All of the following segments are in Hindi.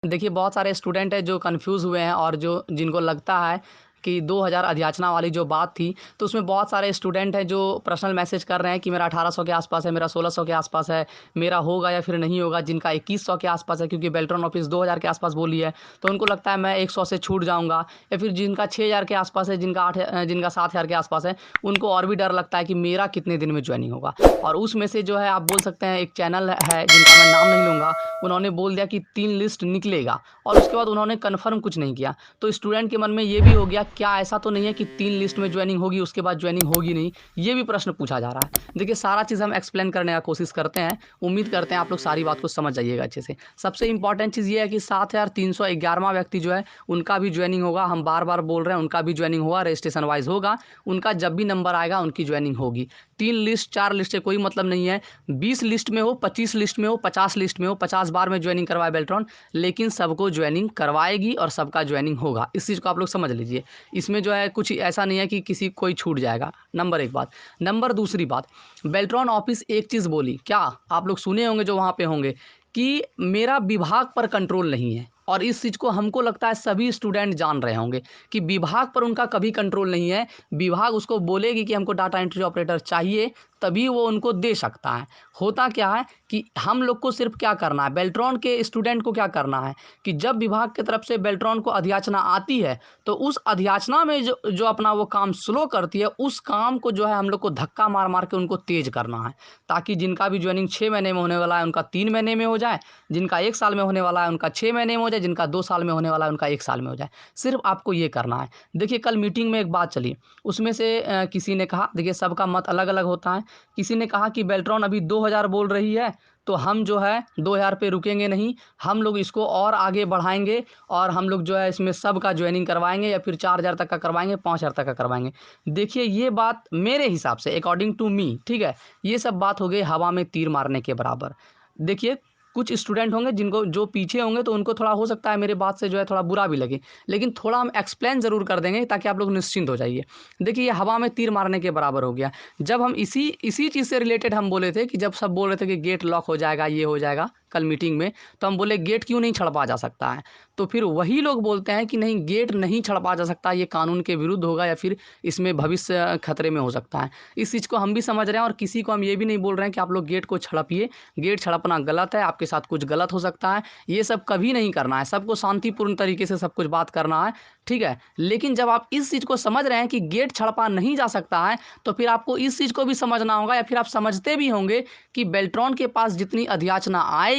देखिए, बहुत सारे स्टूडेंट हैं जो कन्फ्यूज़ हुए हैं और जो जिनको लगता है कि 2000 अध्याचना वाली जो बात थी, तो उसमें बहुत सारे स्टूडेंट हैं जो पर्सनल मैसेज कर रहे हैं कि मेरा 1800 के आसपास है, मेरा 1600 के आसपास है, मेरा होगा या फिर नहीं होगा। जिनका 2100 के आसपास है क्योंकि बेल्ट्रॉन ऑफिस 2000 के आसपास बोली है, तो उनको लगता है मैं 100 से छूट जाऊँगा। या फिर जिनका 6000 के आसपास है, जिनका 7000 के आसपास है, उनको और भी डर लगता है कि मेरा कितने दिन में जॉइनिंग होगा। और उसमें से जो है आप बोल सकते हैं एक चैनल है जिनका मैं नाम नहीं लूँगा, उन्होंने बोल दिया कि 3 लिस्ट निकलेगा और उसके बाद उन्होंने कन्फर्म कुछ नहीं किया। तो स्टूडेंट के मन में ये भी हो गया, क्या ऐसा तो नहीं है कि 3 लिस्ट में जॉइनिंग होगी, उसके बाद जॉइनिंग होगी नहीं? ये भी प्रश्न पूछा जा रहा है। देखिए, सारा चीज़ हम एक्सप्लेन करने का कोशिश करते हैं। उम्मीद करते हैं आप लोग सारी बात को समझ जाइएगा अच्छे से। सबसे इम्पोर्टेंट चीज़ ये है कि 7311वाँ व्यक्ति जो है, उनका भी जॉइनिंग होगा। हम बार-बार बोल रहे हैं, उनका भी जॉइनिंग होगा, रजिस्ट्रेशन वाइज़ होगा। उनका जब भी नंबर आएगा, उनकी जॉइनिंग होगी। 3 लिस्ट, 4 लिस्ट से कोई मतलब नहीं है। 20 लिस्ट में हो, 25 लिस्ट में हो, 50 लिस्ट में हो, 50 बार में जॉइनिंग करवाए बेल्ट्रॉन, लेकिन सबको जॉइनिंग करवाएगी और सबका जॉइनिंग होगा। इस चीज़ को आप लोग समझ लीजिए। इसमें जो है कुछ ऐसा नहीं है कि किसी कोई छूट जाएगा। नंबर 1 बात। नंबर दूसरी बात, बेल्ट्रॉन ऑफिस एक चीज़ बोली, क्या आप लोग सुने होंगे जो वहाँ पे होंगे, कि मेरा विभाग पर कंट्रोल नहीं है। और इस चीज़ को हमको लगता है सभी स्टूडेंट जान रहे होंगे कि विभाग पर उनका कभी कंट्रोल नहीं है। विभाग उसको बोलेगी कि हमको डाटा एंट्री ऑपरेटर चाहिए, तभी वो उनको दे सकता है। होता क्या है कि हम लोग को सिर्फ क्या करना है, बेल्ट्रॉन के स्टूडेंट को क्या करना है कि जब विभाग की तरफ से बेल्ट्रॉन को अधियाचना आती है, तो उस अधियाचना में जो जो अपना वो काम स्लो करती है, उस काम को जो है हम लोग को धक्का मार मार के उनको तेज करना है, ताकि जिनका भी ज्वाइनिंग 6 महीने में होने वाला है उनका 3 महीने में हो जाए, जिनका 1 साल में होने वाला है उनका 6 महीने में हो जाए, जिनका 2 साल में होने वाला है उनका 1 साल में हो जाए। सिर्फ आपको ये करना है। देखिए, कल मीटिंग में एक बात चली, उसमें से किसी ने कहा, देखिए सबका मत अलग अलग होता है। किसी ने कहा कि बेल्ट्रॉन अभी 2000 बोल रही है, तो हम जो है 2000 पे रुकेंगे नहीं, हम लोग इसको और आगे बढ़ाएँगे और हम लोग जो है इसमें सबका जॉइनिंग करवाएँगे या फिर 4000 तक का करवाएँगे, 5000 तक का करवाएँगे। देखिए, ये बात मेरे हिसाब से अकॉर्डिंग टू मी, ठीक है? ये सब बात हो गई हवा में तीर मारने के बराबर। देखिए, कुछ स्टूडेंट होंगे जिनको जो पीछे होंगे तो उनको थोड़ा हो सकता है मेरे बात से जो है थोड़ा बुरा भी लगे, लेकिन थोड़ा हम एक्सप्लेन ज़रूर कर देंगे ताकि आप लोग निश्चिंत हो जाइए। देखिए, ये हवा में तीर मारने के बराबर हो गया। जब हम इसी चीज़ से रिलेटेड हम बोले थे कि जब सब बोल रहे थे कि गेट लॉक हो जाएगा, ये हो जाएगा कल मीटिंग में, तो हम बोले गेट क्यों नहीं छड़पा जा सकता है? तो फिर वही लोग बोलते हैं कि नहीं, गेट नहीं छड़पा जा सकता, ये कानून के विरुद्ध होगा या फिर इसमें भविष्य खतरे में हो सकता है। इस चीज़ को हम भी समझ रहे हैं और किसी को हम ये भी नहीं बोल रहे हैं कि आप लोग गेट को छड़पिए। गेट छड़पना गलत है, आपके साथ कुछ गलत हो सकता है, ये सब कभी नहीं करना है। सबको शांतिपूर्ण तरीके से सब कुछ बात करना है, ठीक है? लेकिन जब आप इस चीज़ को समझ रहे हैं कि गेट छड़पा नहीं जा सकता है, तो फिर आपको इस चीज़ को भी समझना होगा या फिर आप समझते भी होंगे कि बेल्ट्रॉन के पास जितनी अधियाचना आएगी,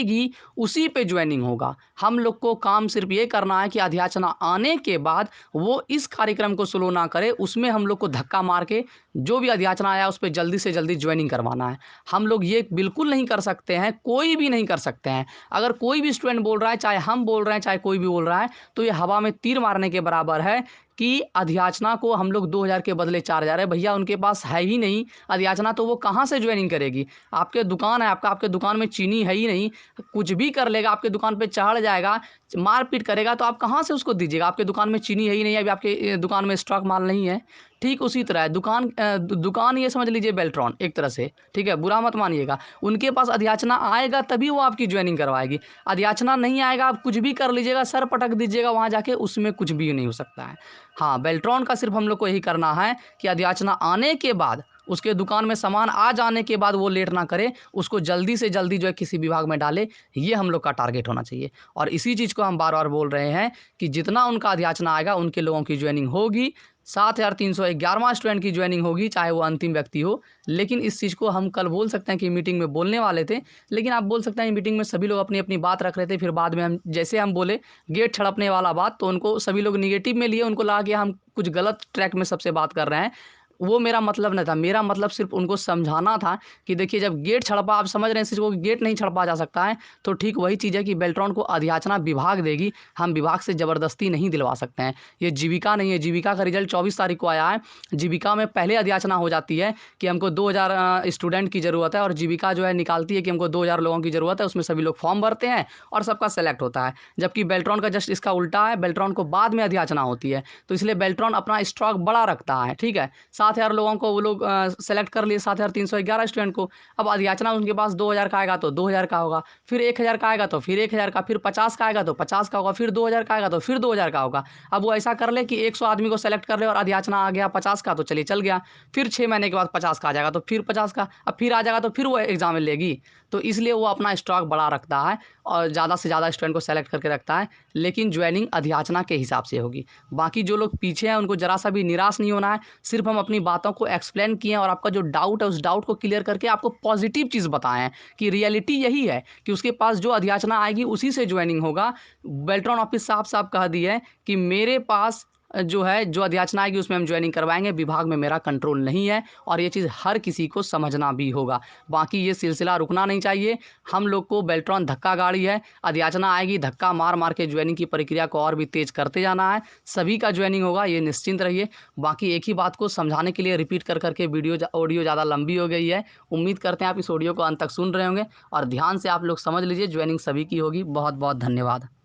उसी पे जॉइनिंग होगा। हम लोग को काम सिर्फ़ ये करना है कि अधियाचना आने के बाद वो इस कार्यक्रम को स्लो ना करे, उसमें हम लोग को धक्का मार के जो भी अधियाचना आया उस पे जल्दी से जल्दी जॉइनिंग करवाना है। हम लोग ये बिल्कुल नहीं कर सकते हैं, कोई भी नहीं कर सकते हैं। अगर कोई भी स्टूडेंट बोल रहा है, चाहे हम बोल रहे हैं, चाहे कोई भी बोल रहा है, तो ये हवा में तीर मारने के बराबर है कि अधियाचना को हम लोग 2000 के बदले 4000 है। भैया उनके पास है ही नहीं अधियाचना, तो वो कहाँ से जॉइनिंग करेगी? आपके दुकान है, आपके दुकान में चीनी है ही नहीं, कुछ भी कर लेगा, आपके दुकान पे चढ़ जाएगा, मार-पीट करेगा, तो आप कहाँ से उसको दीजिएगा? आपके दुकान में चीनी है ही नहीं, अभी आपके दुकान में स्टॉक माल नहीं है। ठीक उसी तरह है दुकान, ये समझ लीजिए बेल्ट्रॉन एक तरह से, ठीक है? बुरा मत मानिएगा। उनके पास अधियाचना आएगा तभी वो आपकी जॉइनिंग करवाएगी। अधियाचना नहीं आएगा, आप कुछ भी कर लीजिएगा, सर पटक दीजिएगा वहाँ जाके, उसमें कुछ भी नहीं हो सकता है। हाँ, बेल्ट्रॉन का सिर्फ़ हम लोग को यही करना है कि अधियाचना आने के बाद, उसके दुकान में सामान आ जाने के बाद वो लेट ना करे, उसको जल्दी से जल्दी जो है किसी विभाग में डाले, ये हम लोग का टारगेट होना चाहिए। और इसी चीज़ को हम बार-बार बोल रहे हैं कि जितना उनका अधियाचना आएगा, उनके लोगों की जॉइनिंग होगी। 7311वाँ स्टूडेंट की जॉइनिंग होगी, चाहे वो अंतिम व्यक्ति हो। लेकिन इस चीज़ को हम कल बोल सकते हैं कि मीटिंग में बोलने वाले थे, लेकिन आप बोल सकते हैं मीटिंग में सभी लोग अपनी-अपनी बात रख रहे थे, फिर बाद में हम जैसे हम बोले गेट छड़पने वाला बात, तो उनको सभी लोग नेगेटिव में लिए, उनको लगा कि हम कुछ गलत ट्रैक में सबसे बात कर रहे हैं। वो मेरा मतलब नहीं था, मेरा मतलब सिर्फ़ उनको समझाना था कि देखिए, जब गेट छड़पा, आप समझ रहे हैं इस चीज़ को कि गेट नहीं छड़पा जा सकता है, तो ठीक वही चीज़ है कि बेल्ट्रॉन को अधियाचना विभाग देगी, हम विभाग से ज़बरदस्ती नहीं दिलवा सकते हैं। ये जीविका नहीं है, जीविका का रिज़ल्ट 24 तारीख को आया है। जीविका में पहले अधियाचना हो जाती है कि हमको 2000 स्टूडेंट की ज़रूरत है, और जीविका जो है निकालती है कि हमको 2000 लोगों की ज़रूरत है, उसमें सभी लोग फॉर्म भरते हैं और सबका सेलेक्ट होता है। जबकि बेल्ट्रॉन का जस्ट इसका उल्टा है, बेल्ट्रॉन को बाद में अधियाचना होती है, तो इसलिए बेल्ट्रॉन अपना स्टॉक बड़ा रखता है, ठीक है? साथ 7,000 लोगों को वो लोग सेलेक्ट कर लिए, 7,311 स्टूडेंट को। अब अधियाचना उनके पास 2,000 का आएगा तो 2,000 का होगा, फिर 1,000 का आएगा तो फिर 1,000 का, फिर 50 का आएगा तो 50 का होगा, फिर 2,000 का आएगा तो फिर 2,000 का होगा। अब वो ऐसा कर ले कि 100 आदमी को सेलेक्ट कर ले और अधियाचना आ गया 50 का, तो चलिए चल गया। फिर 6 महीने के बाद 50 का आ जाएगा तो फिर 50 का, अब फिर आ जाएगा तो फिर वो एग्ज़ाम में लेगी। तो इसलिए वो अपना स्टॉक बढ़ा रखता है और ज़्यादा से ज़्यादा स्टूडेंट को सेलेक्ट करके रखता है, लेकिन ज्वाइनिंग अधियाचना के हिसाब से होगी। बाकी जो लोग पीछे हैं उनको ज़रा सा भी निराश नहीं होना है। सिर्फ हम अपनी बातों को एक्सप्लेन किए हैं और आपका जो डाउट है उस डाउट को क्लियर करके आपको पॉजिटिव चीज़ बताएं हैं कि रियलिटी यही है कि उसके पास जो अधियाचना आएगी उसी से ज्वाइनिंग होगा। बेल्ट्रॉन ऑफिस साफ साफ कह दी है कि मेरे पास जो है जो अधियाचना आएगी उसमें हम ज्वाइनिंग करवाएंगे, विभाग में मेरा कंट्रोल नहीं है और ये चीज़ हर किसी को समझना भी होगा। बाकी ये सिलसिला रुकना नहीं चाहिए। हम लोग को बेल्ट्रॉन धक्का गाड़ी है, अधियाचना आएगी धक्का मार मार के ज्वाइनिंग की प्रक्रिया को और भी तेज करते जाना है। सभी का ज्वाइनिंग होगा, ये निश्चिंत रहिए। बाकी एक ही बात को समझाने के लिए रिपीट कर करके ऑडियो ज़्यादा लंबी हो गई है। उम्मीद करते हैं आप इस ऑडियो को अंत तक सुन रहे होंगे और ध्यान से आप लोग समझ लीजिए, ज्वाइनिंग सभी की होगी। बहुत बहुत धन्यवाद।